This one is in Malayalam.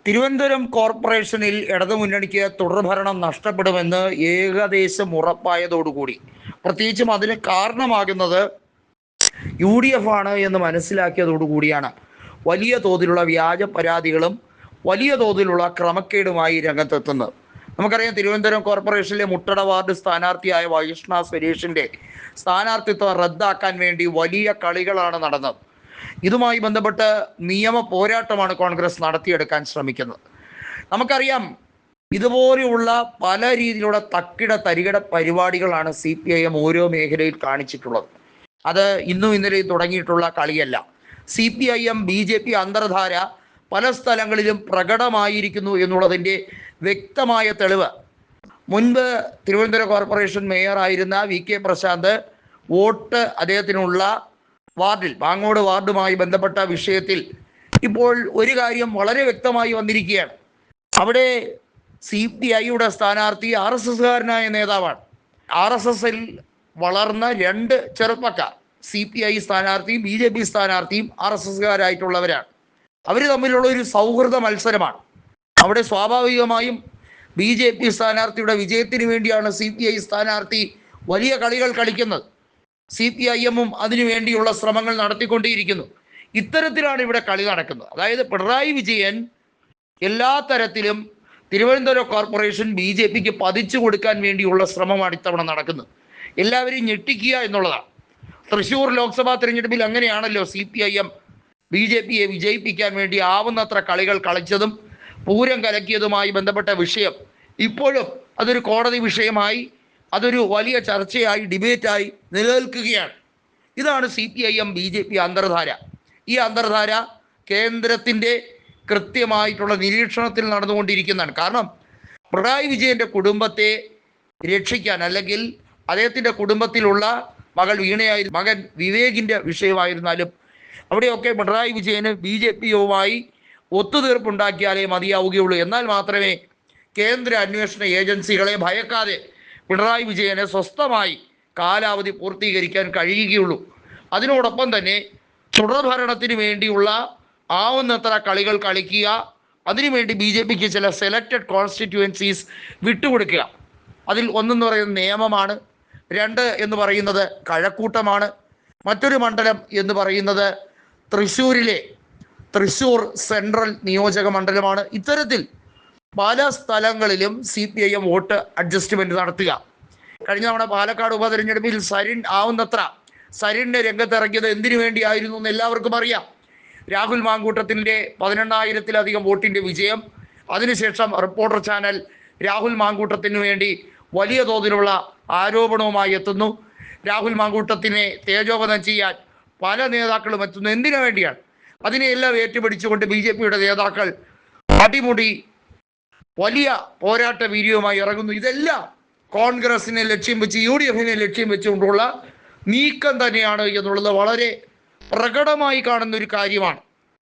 തിരുവനന്തപുരം കോർപ്പറേഷനിൽ ഇടതുമുന്നണിക്ക് തുടർഭരണം നഷ്ടപ്പെടുമെന്ന് ഏകദേശം ഉറപ്പായതോടുകൂടി, പ്രത്യേകിച്ചും അതിന് കാരണമാകുന്നത് UDF ആണ് എന്ന് മനസ്സിലാക്കിയതോടുകൂടിയാണ് വലിയ തോതിലുള്ള വ്യാജ പരാതികളും വലിയ തോതിലുള്ള ക്രമക്കേടുമായി രംഗത്തെത്തുന്നത്. നമുക്കറിയാം, തിരുവനന്തപുരം കോർപ്പറേഷനിലെ മുട്ടട വാർഡ് സ്ഥാനാർത്ഥിയായ വൈഷ്ണ സുരേഷിൻ്റെ സ്ഥാനാർത്ഥിത്വം റദ്ദാക്കാൻ വേണ്ടി വലിയ കളികളാണ് നടന്നത്. ഇതുമായി ബന്ധപ്പെട്ട് നിയമ പോരാട്ടമാണ് കോൺഗ്രസ് നടത്തിയെടുക്കാൻ ശ്രമിക്കുന്നത്. നമുക്കറിയാം, ഇതുപോലെയുള്ള പല രീതിയിലുള്ള തരികിട പരിപാടികളാണ് CPIM ഓരോ മേഖലയിൽ കാണിച്ചിട്ടുള്ളത്. അത് ഇന്നും ഇന്നലെയും തുടങ്ങിയിട്ടുള്ള കളിയല്ല. CPIM BJP അന്തർധാര പല സ്ഥലങ്ങളിലും പ്രകടമായിരിക്കുന്നു എന്നുള്ളതിൻ്റെ വ്യക്തമായ തെളിവ് മുൻപ് തിരുവനന്തപുരം കോർപ്പറേഷൻ മേയറായിരുന്ന VK പ്രശാന്ത് വോട്ട് അദ്ദേഹത്തിനുള്ള വാർഡിൽ, പാങ്ങോട് വാർഡുമായി ബന്ധപ്പെട്ട വിഷയത്തിൽ ഇപ്പോൾ ഒരു കാര്യം വളരെ വ്യക്തമായി വന്നിരിക്കുകയാണ്. അവിടെ CPIയുടെ സ്ഥാനാർത്ഥി RSSകാരനായ നേതാവാണ്. RSSൽ വളർന്ന രണ്ട് ചെറുപ്പക്കാർ, CPI സ്ഥാനാർത്ഥിയും BJP സ്ഥാനാർത്ഥിയും RSSകാരായിട്ടുള്ളവരാണ്. അവർ തമ്മിലുള്ള ഒരു സൗഹൃദ മത്സരമാണ്. അവിടെ സ്വാഭാവികമായും BJP സ്ഥാനാർത്ഥിയുടെ വിജയത്തിന് വേണ്ടിയാണ് CPI സ്ഥാനാർത്ഥി വലിയ കളികൾ കളിക്കുന്നത്. CPIMും അതിനു വേണ്ടിയുള്ള ശ്രമങ്ങൾ നടത്തിക്കൊണ്ടേയിരിക്കുന്നു. ഇത്തരത്തിലാണ് ഇവിടെ കളി നടക്കുന്നത്. അതായത് പിണറായി വിജയൻ എല്ലാ തരത്തിലും തിരുവനന്തപുരം കോർപ്പറേഷൻ BJPക്ക് പതിച്ചു കൊടുക്കാൻ വേണ്ടിയുള്ള ശ്രമമാണ് ഇത്തവണ നടക്കുന്നത്. എല്ലാവരെയും ഞെട്ടിക്കുക എന്നുള്ളതാണ്. തൃശ്ശൂർ ലോക്സഭാ തിരഞ്ഞെടുപ്പിൽ അങ്ങനെയാണല്ലോ CPIM BJPയെ വിജയിപ്പിക്കാൻ വേണ്ടി ആവുന്നത്ര കളികൾ കളിച്ചതും പൂരം കലക്കിയതുമായി ബന്ധപ്പെട്ട വിഷയം ഇപ്പോഴും അതൊരു കോടതി വിഷയമായി, അതൊരു വലിയ ചർച്ചയായി, ഡിബേറ്റായി നിലനിൽക്കുകയാണ്. ഇതാണ് CPIM BJP അന്തർധാര. ഈ അന്തർധാര കേന്ദ്രത്തിൻ്റെ കൃത്യമായിട്ടുള്ള നിരീക്ഷണത്തിൽ നടന്നുകൊണ്ടിരിക്കുന്നതാണ്. കാരണം പിണറായി വിജയൻ്റെ കുടുംബത്തെ രക്ഷിക്കാൻ, അല്ലെങ്കിൽ അദ്ദേഹത്തിൻ്റെ കുടുംബത്തിലുള്ള മകൾ വീണയായി മകൻ വിവേകിൻ്റെ വിഷയമായിരുന്നാലും അവിടെയൊക്കെ പിണറായി വിജയന് BJPയുമായി ഒത്തുതീർപ്പുണ്ടാക്കിയാലേ മതിയാവുകയുള്ളൂ. എന്നാൽ മാത്രമേ കേന്ദ്ര അന്വേഷണ ഏജൻസികളെ ഭയക്കാതെ പിണറായി വിജയനെ സ്വസ്ഥമായി കാലാവധി പൂർത്തീകരിക്കാൻ കഴിയുകയുള്ളൂ. അതിനോടൊപ്പം തന്നെ തുടർഭരണത്തിന് വേണ്ടിയുള്ള ആവുന്നത്ര കളികൾ കളിക്കുക, അതിനുവേണ്ടി BJPക്ക് ചില സെലക്റ്റഡ് കോൺസ്റ്റിറ്റ്യുവൻസീസ് വിട്ടുകൊടുക്കുക. അതിൽ ഒന്നെന്ന് പറയുന്നത് നേമമാണ്, രണ്ട് എന്ന് പറയുന്നത് കഴക്കൂട്ടമാണ്, മറ്റൊരു മണ്ഡലം എന്ന് പറയുന്നത് തൃശ്ശൂർ സെൻട്രൽ നിയോജക മണ്ഡലമാണ്. ഇത്തരത്തിൽ പല സ്ഥലങ്ങളിലും CPIM വോട്ട് അഡ്ജസ്റ്റ്മെൻറ്റ് നടത്തുക. കഴിഞ്ഞ തവണ പാലക്കാട് ഉപതെരഞ്ഞെടുപ്പിൽ സരിനെ രംഗത്തിറക്കിയത് എന്തിനു വേണ്ടിയായിരുന്നു എന്ന് എല്ലാവർക്കും അറിയാം. രാഹുൽ മാങ്കൂട്ടത്തിൻ്റെ 18,000-ലധികം വോട്ടിൻ്റെ വിജയം. അതിനുശേഷം റിപ്പോർട്ടർ ചാനൽ രാഹുൽ മാങ്കൂട്ടത്തിന് വേണ്ടി വലിയ തോതിലുള്ള ആരോപണവുമായി എത്തുന്നു. രാഹുൽ മാങ്കൂട്ടത്തിനെ തേജോവധം ചെയ്യാൻ പല നേതാക്കളും എത്തുന്നു. എന്തിനു വേണ്ടിയാണ്? അതിനെയെല്ലാം ഏറ്റുപിടിച്ചുകൊണ്ട് BJPയുടെ നേതാക്കൾ അടിമുടി വലിയ പോരാട്ട വീര്യവുമായി ഇറങ്ങുന്നു. ഇതെല്ലാം കോൺഗ്രസിനെ ലക്ഷ്യം വെച്ച്, UDFനെ ലക്ഷ്യം വെച്ചുകൊണ്ടുള്ള നീക്കം തന്നെയാണ് എന്നുള്ളത് വളരെ പ്രകടമായി കാണുന്ന ഒരു കാര്യമാണ്.